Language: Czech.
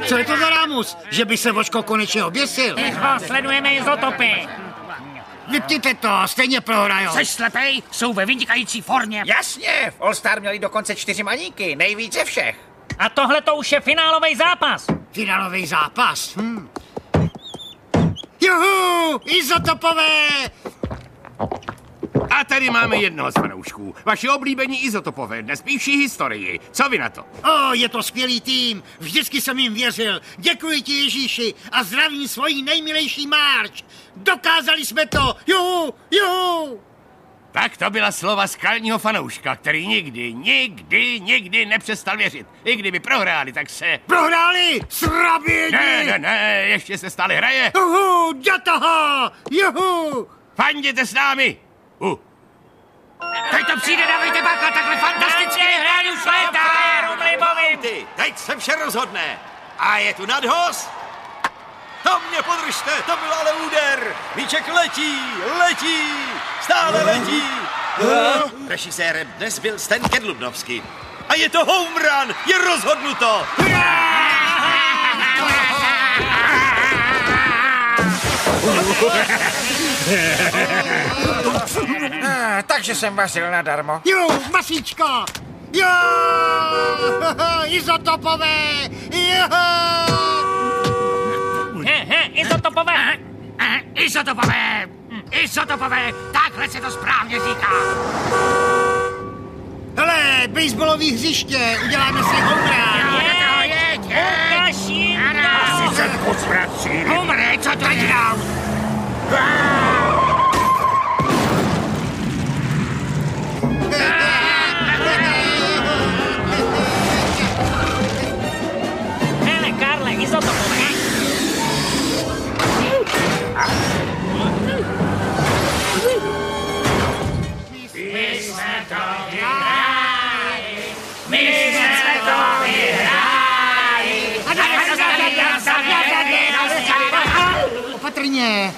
Co je to za rámus? Že by se Vočko konečně oběsil? Ticho, sledujeme izotopy. Vypněte to, stejně prohrajou. Jseš slepej? Jsou ve vynikající formě. Jasně, v All Star měli dokonce 4 maníky, nejvíce všech. A tohle to už je finálový zápas. Finálový zápas? Juhu, izotopové! A tady máme jednoho z fanoušků. Vaši oblíbení izotopové dnes píší historii. Co vy na to? Je to skvělý tým. Vždycky jsem jim věřil. Děkuji ti, Ježíši, a zdravím svoji nejmilejší Marč. Dokázali jsme to. Juhu, juhu. Tak to byla slova skalního fanouška, který nikdy nepřestal věřit. I kdyby prohráli, tak se... Prohráli? Sraběni! Ne, ještě se stále hraje. Juhu, do toho! Juhu! Fanděte s námi! Teď to přijde, dávejte bacha, takhle fantasticky hrají už léta! Teď se vše rozhodne. A je tu nadhoz. To mě podržte, to byl ale úder. Míček letí, stále letí. Režisérem dnes byl Stan Kedlubnovský. A je to home run, je rozhodnuto. Takže jsem vařil nadarmo. Jo, masíčko! Jo! Izotopové! Jo! Izotopové! Izotopové! Takhle se to správně říká. Hele, baseballový hřiště, uděláme si home Ukaž jim to! Homre, co to dělal? Hele, Karle, izotopové! My jsme to vyhráli! Opatrně!